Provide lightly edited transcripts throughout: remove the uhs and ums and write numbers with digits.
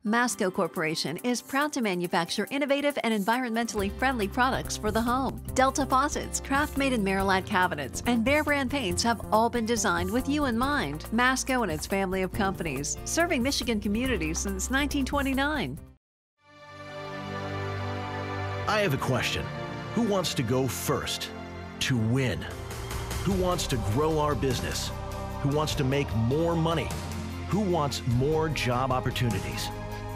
Masco Corporation is proud to manufacture innovative and environmentally friendly products for the home. Delta faucets, craft-made in Merillat cabinets, and Behr brand paints have all been designed with you in mind. Masco and its family of companies, serving Michigan communities since 1929. I have a question. Who wants to go first? To win? Who wants to grow our business? Who wants to make more money? Who wants more job opportunities?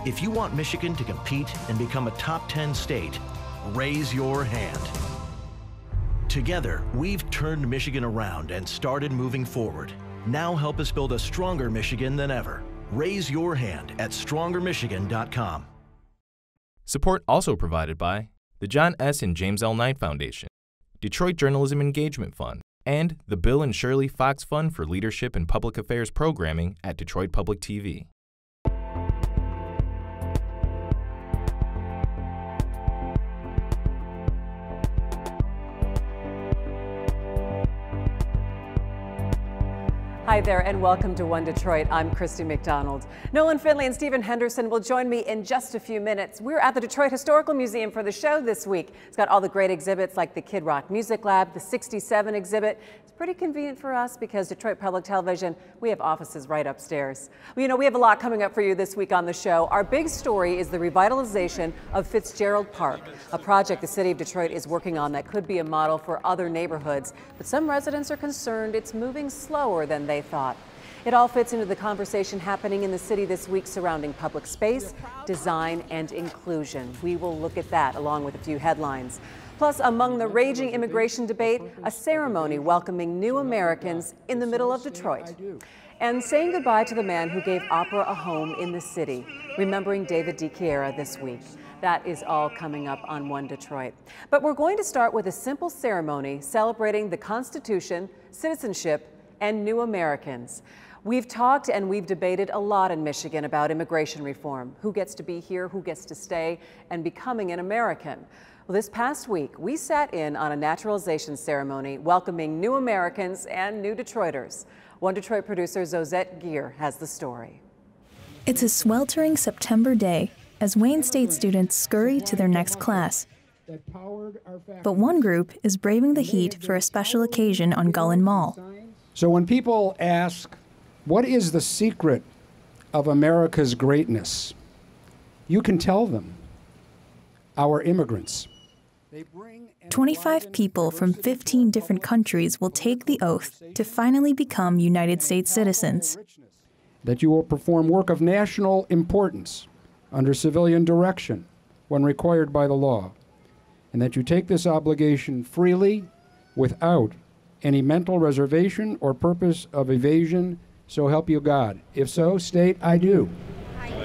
If you want Michigan to compete and become a top 10 state, raise your hand. Together, we've turned Michigan around and started moving forward. Now help us build a stronger Michigan than ever. Raise your hand at strongermichigan.com. Support also provided by the John S. and James L. Knight Foundation, Detroit Journalism Engagement Fund, and the Bill and Shirley Fox Fund for Leadership and Public Affairs Programming at Detroit Public TV. Hi there and welcome to One Detroit. I'm Christy McDonald. Nolan Finley and Stephen Henderson will join me in just a few minutes. We're at the Detroit Historical Museum for the show this week. It's got all the great exhibits like the Kid Rock Music Lab, the 67 exhibit. It's pretty convenient for us because Detroit Public Television, we have offices right upstairs. Well, you know, we have a lot coming up for you this week on the show. Our big story is the revitalization of Fitzgerald Park, a project the city of Detroit is working on that could be a model for other neighborhoods. But some residents are concerned it's moving slower than they thought. It all fits into the conversation happening in the city this week surrounding public space, design, and inclusion. We will look at that along with a few headlines. Plus, among the raging immigration debate, a ceremony welcoming new Americans in the middle of Detroit. And saying goodbye to the man who gave opera a home in the city, remembering David DiChiera this week. That is all coming up on One Detroit. But we're going to start with a simple ceremony celebrating the Constitution, citizenship, and new Americans. We've talked and we've debated a lot in Michigan about immigration reform, who gets to be here, who gets to stay, and becoming an American. Well, this past week, we sat in on a naturalization ceremony welcoming new Americans and new Detroiters. One Detroit producer Zozette Geer has the story. It's a sweltering September day as Wayne State students scurry to their next class. But one group is braving the heat for a special occasion on Gullen Mall. So when people ask, what is the secret of America's greatness? You can tell them. Our immigrants. 25 people from 15 different countries will take the oath to finally become United States citizens. That you will perform work of national importance under civilian direction when required by the law. And that you take this obligation freely without any mental reservation or purpose of evasion, so help you God. If so, state, I do. I do.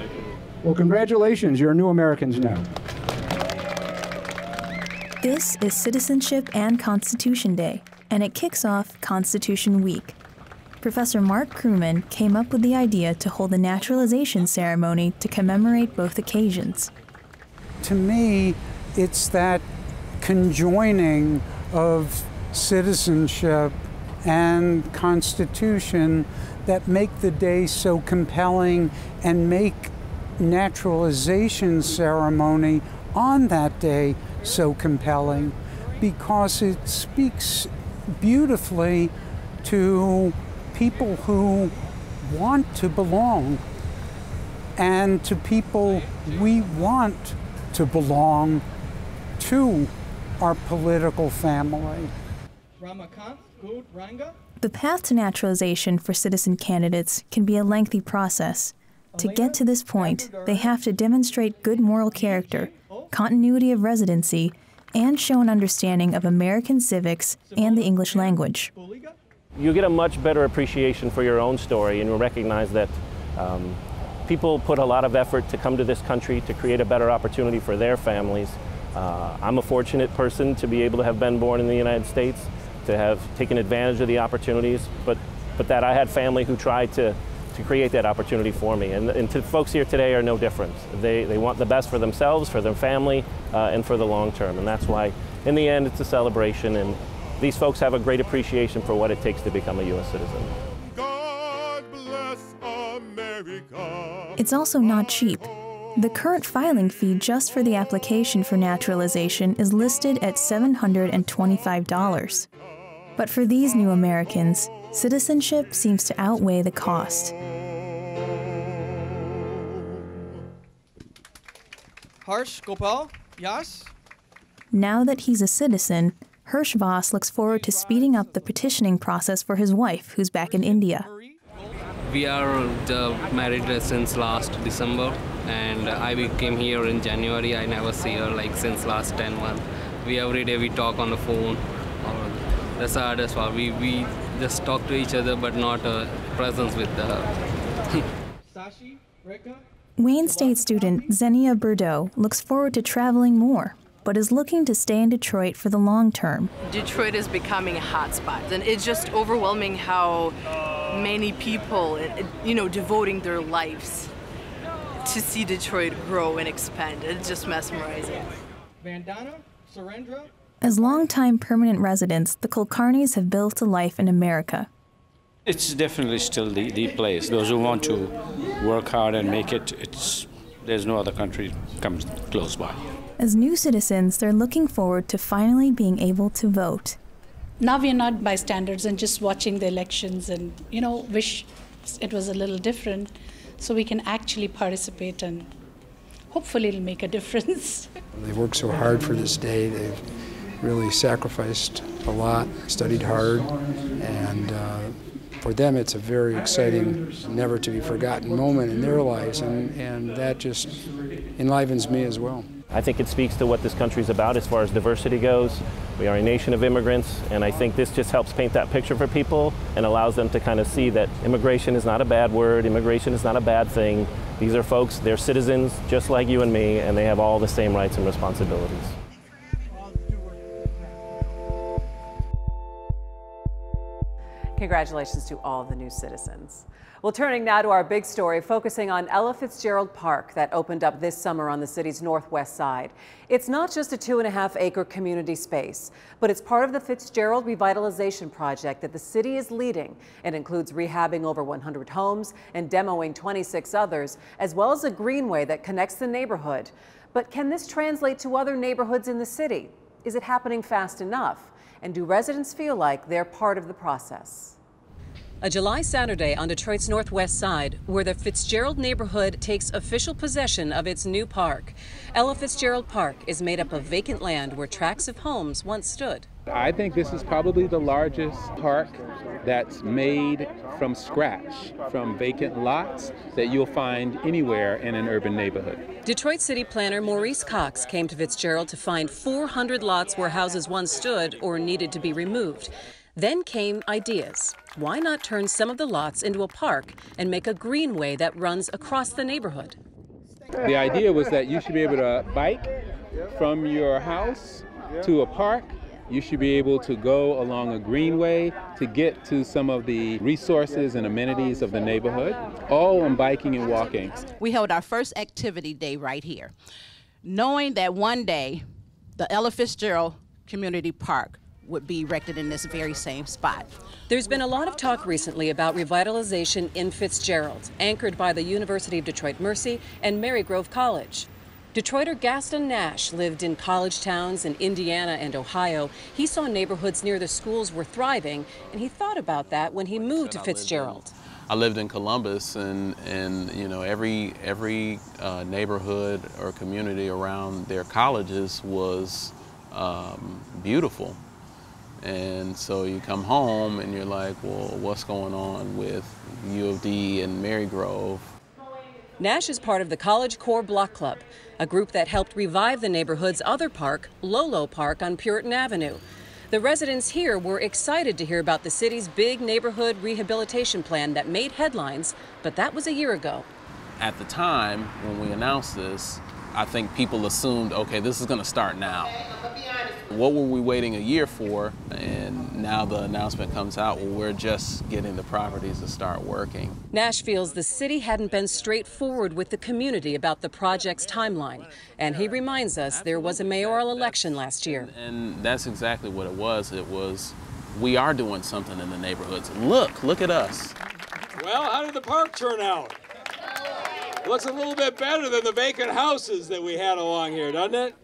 Well, congratulations, you're new Americans now. This is Citizenship and Constitution Day, and it kicks off Constitution Week. Professor Mark Crewman came up with the idea to hold a naturalization ceremony to commemorate both occasions. To me, it's that conjoining of citizenship and Constitution that make the day so compelling and make naturalization ceremony on that day so compelling, because it speaks beautifully to people who want to belong and to people we want to belong to our political family. The path to naturalization for citizen candidates can be a lengthy process. To get to this point, they have to demonstrate good moral character, continuity of residency, and show an understanding of American civics and the English language. You get a much better appreciation for your own story, and you recognize that people put a lot of effort to come to this country to create a better opportunity for their families. I'm a fortunate person to be able to have been born in the United States, to have taken advantage of the opportunities, but that I had family who tried to create that opportunity for me. And to folks here today are no different. They want the best for themselves, for their family, and for the long term. And that's why, in the end, it's a celebration. And these folks have a great appreciation for what it takes to become a U.S. citizen. It's also not cheap. The current filing fee just for the application for naturalization is listed at $725. But for these new Americans, citizenship seems to outweigh the cost. Harsh, Gopal, Yas? Now that he's a citizen, Hirsch Voss looks forward to speeding up the petitioning process for his wife, who's back in India. We are married since last December, and I came here in January. I never see her since last 10 months. Every day we talk on the phone. That's the hardest part. We just talk to each other, but not a presence with her. Wayne State student Xenia Bordeaux looks forward to traveling more, but is looking to stay in Detroit for the long term. Detroit is becoming a hotspot, and it's just overwhelming how many people, devoting their lives to see Detroit grow and expand. It's just mesmerizing. Vandana, Surendra? As longtime permanent residents, the Kulkarnis have built a life in America. It's definitely still the place. Those who want to work hard and make it, there's no other country comes close by. As new citizens, they're looking forward to finally being able to vote. Now we are not bystanders and just watching the elections and, wish it was a little different so we can actually participate and hopefully it'll make a difference. They worked so hard for this day. They've really sacrificed a lot, studied hard, and for them it's a very exciting, never to be forgotten moment in their lives, and that just enlivens me as well. I think it speaks to what this country's about as far as diversity goes. We are a nation of immigrants, and I think this just helps paint that picture for people and allows them to kind of see that immigration is not a bad word, immigration is not a bad thing. These are folks, they're citizens just like you and me, and they have all the same rights and responsibilities. Congratulations to all the new citizens. Well, turning now to our big story, focusing on Ella Fitzgerald Park that opened up this summer on the city's northwest side. It's not just a 2.5-acre community space, but it's part of the Fitzgerald revitalization project that the city is leading. It includes rehabbing over 100 homes and demoing 26 others, as well as a greenway that connects the neighborhood. But can this translate to other neighborhoods in the city? Is it happening fast enough? And do residents feel like they're part of the process? A July Saturday on Detroit's northwest side, where the Fitzgerald neighborhood takes official possession of its new park. Ella Fitzgerald Park is made up of vacant land where tracts of homes once stood. I think this is probably the largest park that's made from scratch, from vacant lots that you'll find anywhere in an urban neighborhood. Detroit City Planner Maurice Cox came to Fitzgerald to find 400 lots where houses once stood or needed to be removed. Then came ideas. Why not turn some of the lots into a park and make a greenway that runs across the neighborhood? The idea was that you should be able to bike from your house to a park. You should be able to go along a greenway to get to some of the resources and amenities of the neighborhood, all on biking and walking. We held our first activity day right here, knowing that one day the Ella Fitzgerald Community Park would be erected in this very same spot. There's been a lot of talk recently about revitalization in Fitzgerald, anchored by the University of Detroit Mercy and Marygrove College. Detroiter Gaston Nash lived in college towns in Indiana and Ohio. He saw neighborhoods near the schools were thriving, and he thought about that when he moved to Fitzgerald. I lived in Columbus, and every neighborhood or community around their colleges was beautiful. And so you come home and you're like, well, what's going on with U of D and Marygrove? Nash is part of the College Core Block Club, a group that helped revive the neighborhood's other park, Lolo Park on Puritan Avenue. The residents here were excited to hear about the city's big neighborhood rehabilitation plan that made headlines, but that was a year ago. At the time when we announced this, I think people assumed, okay, this is going to start now. What were we waiting a year for? And now the announcement comes out, well, we're just getting the properties to start working. Nash feels the city hadn't been straightforward with the community about the project's timeline. And he reminds us there was a mayoral election last year. And that's exactly what it was. It was, we are doing something in the neighborhoods. Look at us. Well, how did the park turn out? Looks a little bit better than the vacant houses that we had along here, doesn't it?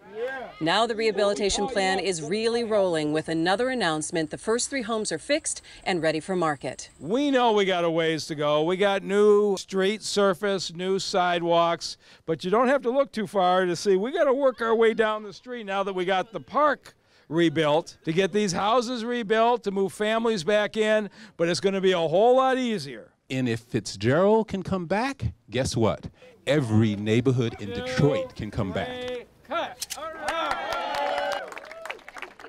Now the rehabilitation plan is really rolling with another announcement. The first 3 homes are fixed and ready for market. We know we got a ways to go. We got new street surface, new sidewalks, but you don't have to look too far to see we got to work our way down the street now that we got the park rebuilt, to get these houses rebuilt, to move families back in, but it's going to be a whole lot easier. And if Fitzgerald can come back, guess what? Every neighborhood in Detroit can come back. Cut.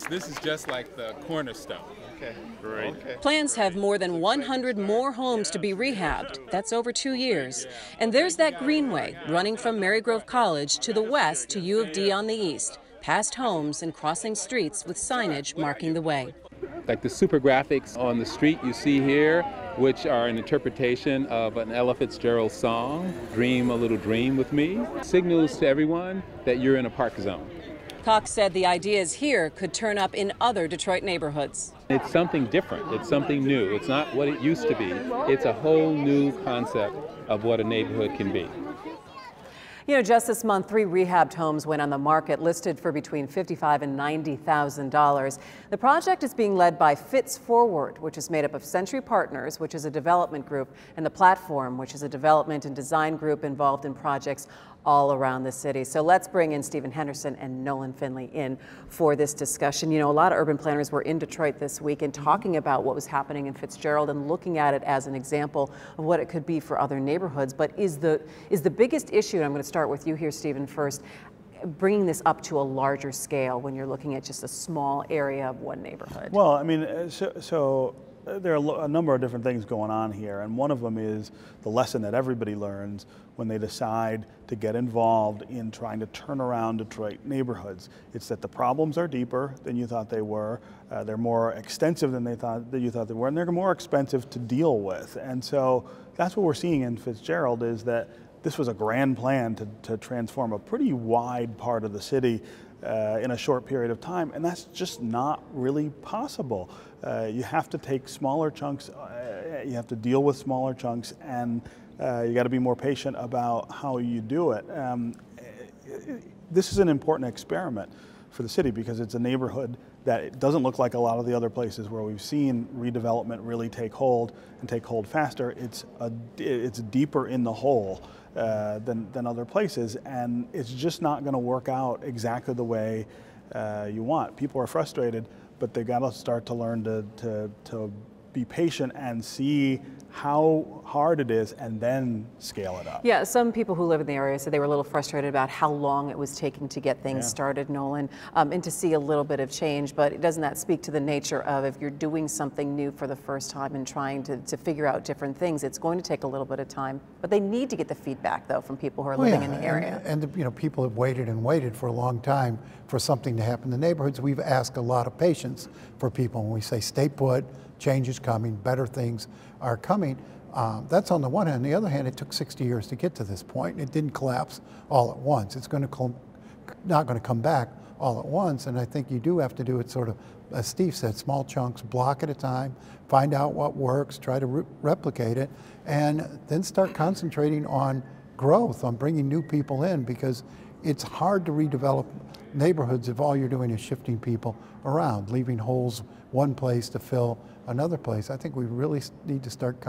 This is just like the cornerstone. Okay, great. Okay. Plans have more than 100 more homes to be rehabbed. That's over 2 years. And there's that greenway running from Marygrove College to the west to U of D on the east, past homes and crossing streets with signage marking the way. Like the super graphics on the street you see here, which are an interpretation of an Ella Fitzgerald song, Dream a Little Dream with Me, signals to everyone that you're in a park zone. Cox said the ideas here could turn up in other Detroit neighborhoods. It's something different. It's something new. It's not what it used to be. It's a whole new concept of what a neighborhood can be. You know, just this month, 3 rehabbed homes went on the market, listed for between $55,000 and $90,000. The project is being led by Fitz Forward, which is made up of Century Partners, which is a development group, and The Platform, which is a development and design group involved in projects all around the city. So let's bring in Stephen Henderson and Nolan Finley in for this discussion. You know, a lot of urban planners were in Detroit this week and talking about what was happening in Fitzgerald and looking at it as an example of what it could be for other neighborhoods. But is the biggest issue, and I'm going to start with you here, Stephen, first, bringing this up to a larger scale when you're looking at just a small area of one neighborhood? Well, I mean, so there are a number of different things going on here, and one of them is the lesson that everybody learns when they decide to get involved in trying to turn around Detroit neighborhoods. It's that the problems are deeper than you thought they were, they're more extensive than you thought they were, and they're more expensive to deal with. And so that's what we're seeing in Fitzgerald, is that this was a grand plan to transform a pretty wide part of the city in a short period of time, and that's just not really possible. You have to take smaller chunks, you have to deal with smaller chunks, and you got to be more patient about how you do it. This is an important experiment for the city because it's a neighborhood that it doesn't look like a lot of the other places where we've seen redevelopment really take hold and take hold faster. It's deeper in the hole than other places, and it's just not going to work out exactly the way you want. People are frustrated, but they've got to start to learn to be patient and see how hard it is and then scale it up. Yeah, some people who live in the area said they were a little frustrated about how long it was taking to get things started, Nolan, and to see a little bit of change. But doesn't that speak to the nature of, if you're doing something new for the first time and trying to figure out different things, it's going to take a little bit of time. But they need to get the feedback, though, from people who are living in the area. And you know, people have waited and waited for a long time for something to happen in the neighborhoods. We've asked a lot of patience for people when we say stay put, change is coming, better things are coming. That's on the one hand. On the other hand, it took 60 years to get to this point. It didn't collapse all at once. It's not going to come back all at once. And I think you do have to do it sort of, as Steve said, small chunks, block at a time, find out what works, try to replicate it, and then start concentrating on growth, on bringing new people in, because it's hard to redevelop neighborhoods if all you're doing is shifting people around, leaving holes one place to fill another place. I think we really need to start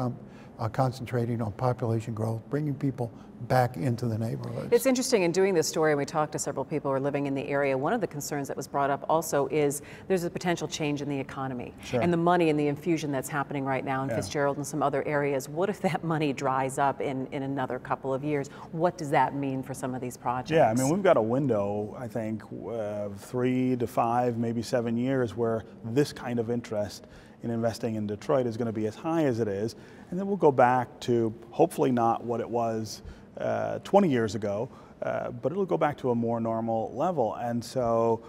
concentrating on population growth, bringing people back into the neighborhoods. It's interesting, in doing this story, and we talked to several people who are living in the area, one of the concerns that was brought up also is there's a potential change in the economy and the money and the infusion that's happening right now in Fitzgerald and some other areas. What if that money dries up in another couple of years? What does that mean for some of these projects? Yeah, I mean, we've got a window, I think, of 3 to 5, maybe 7 years where this kind of interest in investing in Detroit is going to be as high as it is, and then we'll go back to hopefully not what it was 20 years ago, but it'll go back to a more normal level. And so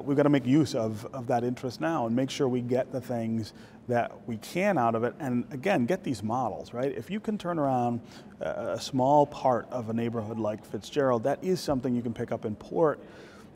we've got to make use of that interest now and make sure we get the things that we can out of it, and again, get these models, right? If you can turn around a small part of a neighborhood like Fitzgerald, that is something you can pick up in Port,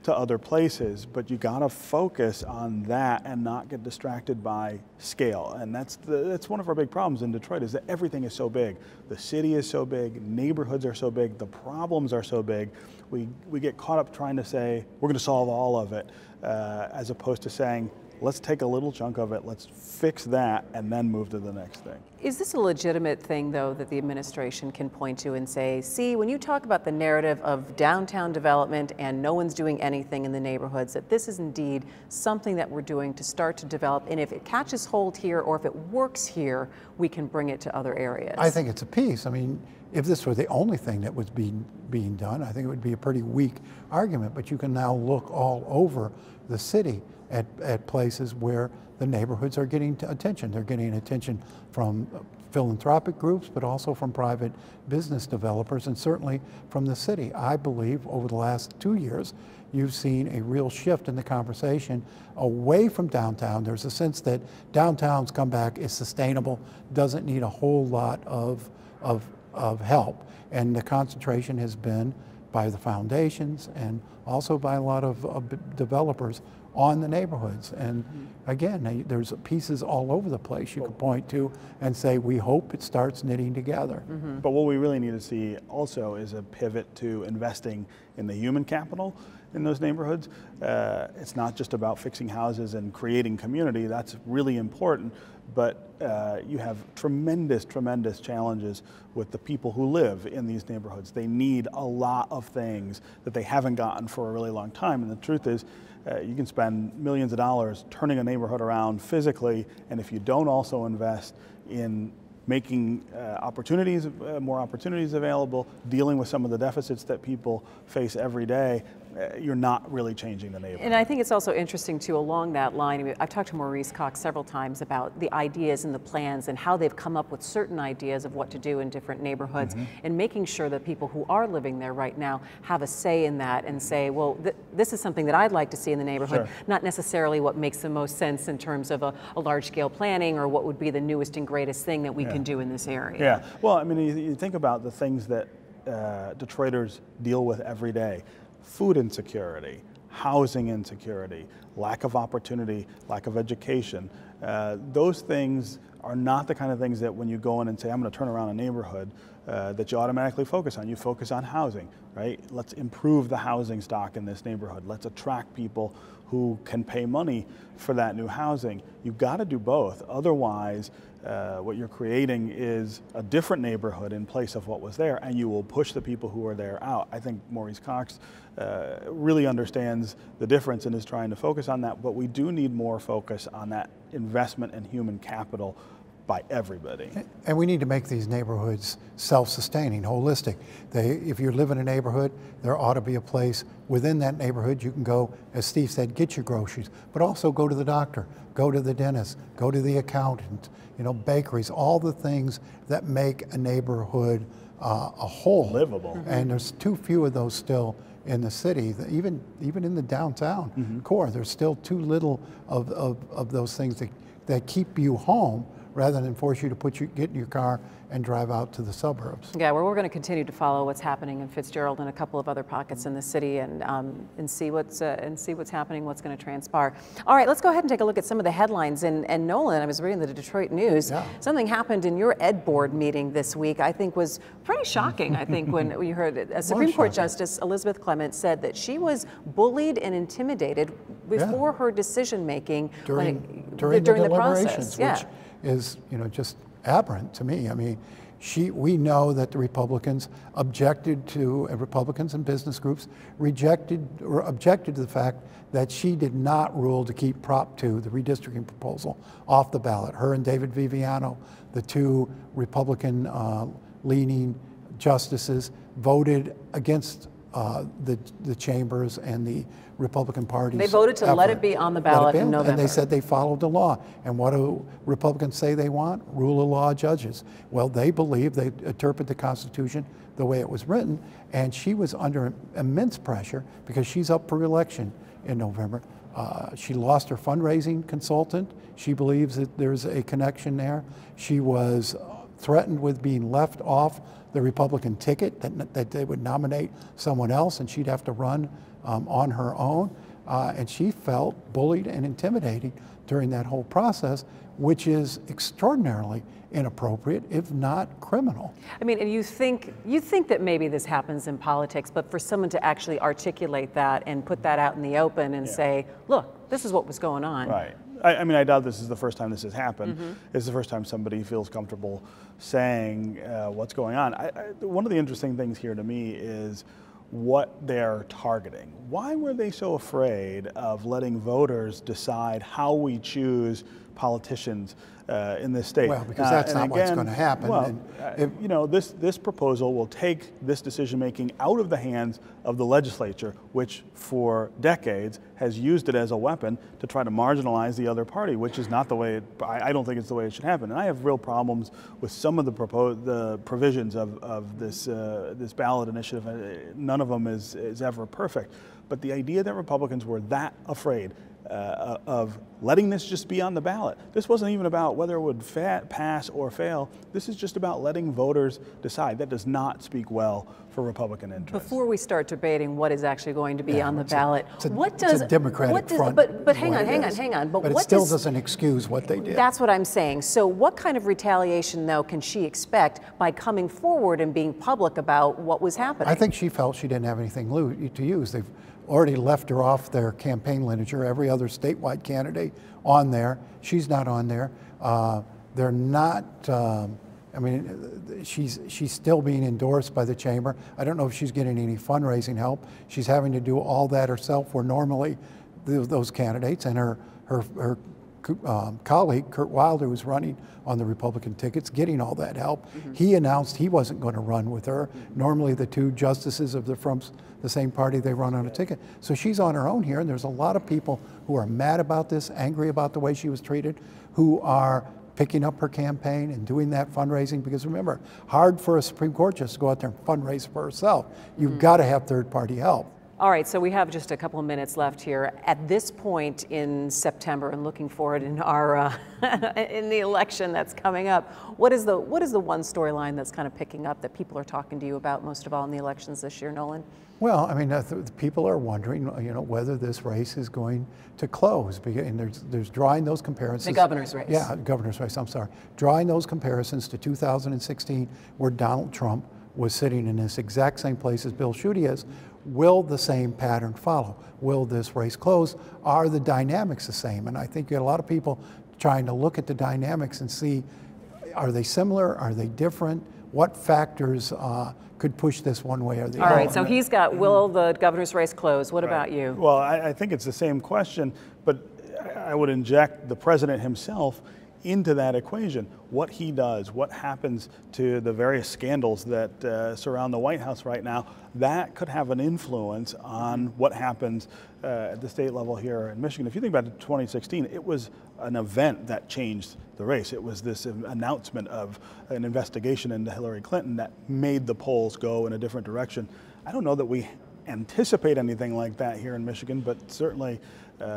to other places, but you gotta focus on that and not get distracted by scale. And that's one of our big problems in Detroit, is that everything is so big. The city is so big, neighborhoods are so big, the problems are so big. We get caught up trying to say, we're gonna solve all of it, as opposed to saying, let's take a little chunk of it, let's fix that, and then move to the next thing. Is this a legitimate thing, though, that the administration can point to and say, see, when you talk about the narrative of downtown development and no one's doing anything in the neighborhoods, that this is indeed something that we're doing to start to develop, and if it catches hold here or if it works here, we can bring it to other areas? I think it's a piece. I mean, if this were the only thing that was being done, I think it would be a pretty weak argument, but you can now look all over the city at places where the neighborhoods are getting attention. They're getting attention from philanthropic groups, but also from private business developers, and certainly from the city. I believe over the last 2 years, you've seen a real shift in the conversation away from downtown. There's a sense that downtown's comeback is sustainable, doesn't need a whole lot of help. And the concentration has been by the foundations and also by a lot of developers on the neighborhoods. And again, there's pieces all over the place you could point to and say, we hope it starts knitting together. But what we really need to see also is a pivot to investing in the human capital in those neighborhoods. It's not just about fixing houses and creating community. That's really important, but you have tremendous, tremendous challenges with the people who live in these neighborhoods. They need a lot of things that they haven't gotten for a really long time, and the truth is, you can spend millions of dollars turning a neighborhood around physically, and if you don't also invest in making more opportunities available, dealing with some of the deficits that people face every day, you're not really changing the neighborhood. And I think it's also interesting too, along that line, I mean, I've talked to Maurice Cox several times about the ideas and the plans and how they've come up with certain ideas of what to do in different neighborhoods, and making sure that people who are living there right now have a say in that and say, well, this is something that I'd like to see in the neighborhood, not necessarily what makes the most sense in terms of a large-scale planning or what would be the newest and greatest thing that we can do in this area. Yeah, well, I mean, you think about the things that Detroiters deal with every day. Food insecurity, housing insecurity, lack of opportunity, lack of education. Those things are not the kind of things that when you go in and say, I'm going to turn around a neighborhood, that you automatically focus on. You focus on housing, right? Let's improve the housing stock in this neighborhood. Let's attract people who can pay money for that new housing. You've got to do both. Otherwise, what you're creating is a different neighborhood in place of what was there, and you will push the people who are there out. I think Maurice Cox really understands the difference and is trying to focus on that, but we do need more focus on that investment in human capital by everybody. And we need to make these neighborhoods self-sustaining, holistic. If you live in a neighborhood, there ought to be a place within that neighborhood you can go, as Steve said, get your groceries, but also go to the doctor, go to the dentist, go to the accountant, you know, bakeries, all the things that make a neighborhood a whole. Livable. And there's too few of those still in the city. Even in the downtown core, there's still too little of those things that keep you home, rather than force you to get in your car and drive out to the suburbs. Yeah, well, we're going to continue to follow what's happening in Fitzgerald and a couple of other pockets in the city, and see what's happening, what's going to transpire. All right, let's go ahead and take a look at some of the headlines. And Nolan, I was reading the Detroit News. Something happened in your Ed Board meeting this week. I think was pretty shocking. I think when you heard it, a Supreme Court Justice Elizabeth Clement said that she was bullied and intimidated before her decision making during the process. Which is, you know, just aberrant to me. I mean, we know that the Republicans objected to, Republicans and business groups objected to the fact that she did not rule to keep Prop 2, the redistricting proposal, off the ballot. Her and David Viviano, the two Republican-leaning justices, voted against the chambers and the Republican parties. They voted to let it be on the ballot in November. And they said they followed the law. And what do Republicans say they want? Rule of law judges. Well, they believe they interpret the Constitution the way it was written, and she was under immense pressure because she's up for election in November. She lost her fundraising consultant. She believes that there's a connection there. She was threatened with being left off the Republican ticket, that they would nominate someone else and she'd have to run on her own. And she felt bullied and intimidated during that whole process, which is extraordinarily inappropriate, if not criminal. I mean, and you think that maybe this happens in politics, but for someone to actually articulate that and put that out in the open and say, look, this is what was going on. Right. I mean, I doubt this is the first time this has happened. It's the first time somebody feels comfortable saying what's going on. One of the interesting things here to me is what they're targeting. Why were they so afraid of letting voters decide how we choose politicians in this state? Well, because that's not what's going to happen. Well, you know, this proposal will take this decision-making out of the hands of the legislature, which for decades has used it as a weapon to try to marginalize the other party, which is not the way, I don't think it's the way it should happen. And I have real problems with some of the provisions of this, this ballot initiative. None of them is ever perfect. But the idea that Republicans were that afraid of letting this just be on the ballot. This wasn't even about whether it would pass or fail. This is just about letting voters decide. That does not speak well for Republican interests. Before we start debating what is actually going to be on the ballot, it's a Democratic front. But hang on. But it still doesn't excuse what they did. That's what I'm saying. So what kind of retaliation, though, can she expect by coming forward and being public about what was happening? I think she felt she didn't have anything to use. They've already left her off their campaign literature. Every other statewide candidate on there. She's not on there. They're not, I mean, she's still being endorsed by the chamber. I don't know if she's getting any fundraising help. She's having to do all that herself, where normally those candidates and her colleague, Kurt Wilder, who's running on the Republican tickets, getting all that help. He announced he wasn't going to run with her. Normally the two justices from the same party, they run on a ticket. So she's on her own here, and there's a lot of people who are mad about this, angry about the way she was treated, who are picking up her campaign and doing that fundraising, because remember, hard for a Supreme Court just to go out there and fundraise for herself. You've got to have third-party help. All right, so we have just a couple of minutes left here. At this point in September, and looking forward in our in the election that's coming up, what is the one storyline that's kind of picking up that people are talking to you about most of all in the elections this year, Nolan? Well, I mean, people are wondering, whether this race is going to close. And there's drawing those comparisons. The governor's race. Yeah, governor's race. I'm sorry. Drawing those comparisons to 2016, where Donald Trump was sitting in this exact same place as Bill Schuette is. Will the same pattern follow? Will this race close? Are the dynamics the same? And I think you get a lot of people trying to look at the dynamics and see, are they similar? Are they different? What factors could push this one way or the other? All right, so he's got, will the governor's race close? What about you? Well, I think it's the same question, but I would inject the president himself into that equation. What he does, what happens to the various scandals that surround the White House right now, that could have an influence on what happens at the state level here in Michigan. If you think about 2016, it was an event that changed the race. It was this announcement of an investigation into Hillary Clinton that made the polls go in a different direction. I don't know that we anticipate anything like that here in Michigan, but certainly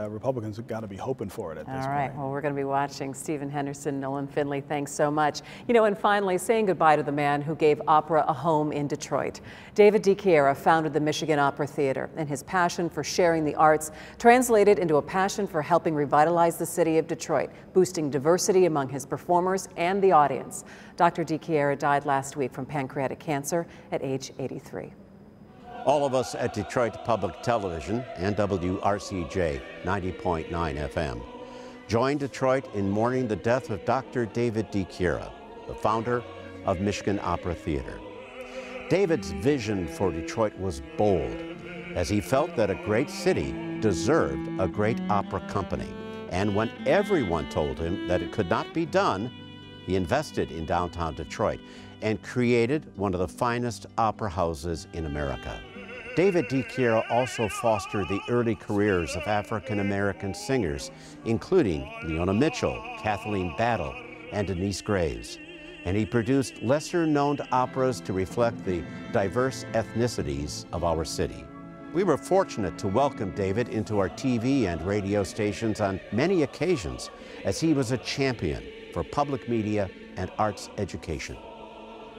Republicans have got to be hoping for it at this point. All right, well, we're going to be watching. Stephen Henderson, Nolan Finley, thanks so much. And finally, saying goodbye to the man who gave opera a home in Detroit. David DiChiera founded the Michigan Opera Theater, and his passion for sharing the arts translated into a passion for helping revitalize the city of Detroit, boosting diversity among his performers and the audience. Dr. DiChiera died last week from pancreatic cancer at age 83. All of us at Detroit Public Television and WRCJ 90.9 FM joined Detroit in mourning the death of Dr. David DiChiera, the founder of Michigan Opera Theater. David's vision for Detroit was bold, as he felt that a great city deserved a great opera company. And when everyone told him that it could not be done, he invested in downtown Detroit and created one of the finest opera houses in America. David DiChiera also fostered the early careers of African-American singers, including Leona Mitchell, Kathleen Battle, and Denise Graves. And he produced lesser-known operas to reflect the diverse ethnicities of our city. We were fortunate to welcome David into our TV and radio stations on many occasions, as he was a champion for public media and arts education.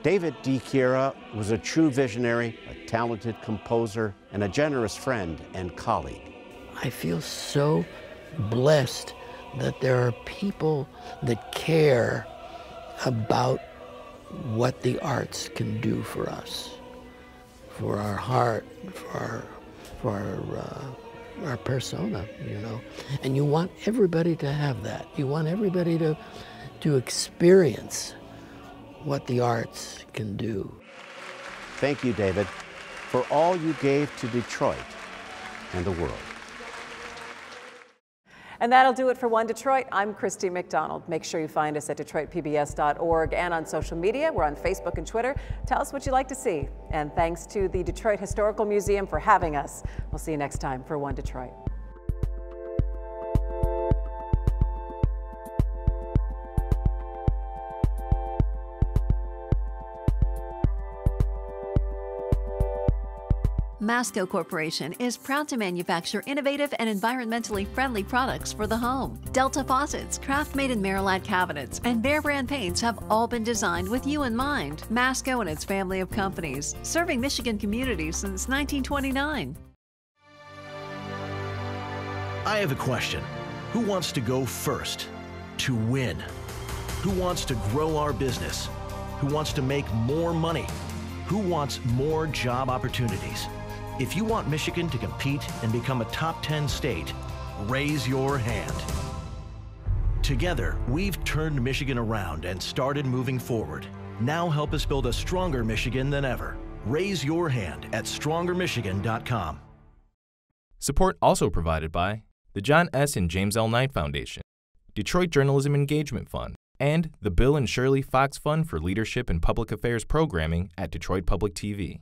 David DiChiera was a true visionary, a talented composer, and a generous friend and colleague. I feel so blessed that there are people that care about what the arts can do for us, for our heart, for our persona, you know. And you want everybody to have that. You want everybody to experience what the arts can do. Thank you, David, for all you gave to Detroit and the world. And that'll do it for One Detroit. I'm Christy McDonald. Make sure you find us at DetroitPBS.org and on social media. We're on Facebook and Twitter. Tell us what you'd like to see. And thanks to the Detroit Historical Museum for having us. We'll see you next time for One Detroit. Masco Corporation is proud to manufacture innovative and environmentally friendly products for the home. Delta faucets, craft-made in Merillat cabinets, and Behr brand paints have all been designed with you in mind. Masco and its family of companies, serving Michigan communities since 1929. I have a question. Who wants to go first? To win? Who wants to grow our business? Who wants to make more money? Who wants more job opportunities? If you want Michigan to compete and become a top 10 state, raise your hand. Together, we've turned Michigan around and started moving forward. Now help us build a stronger Michigan than ever. Raise your hand at strongermichigan.com. Support also provided by the John S. and James L. Knight Foundation, Detroit Journalism Engagement Fund, and the Bill and Shirley Fox Fund for Leadership and Public Affairs Programming at Detroit Public TV.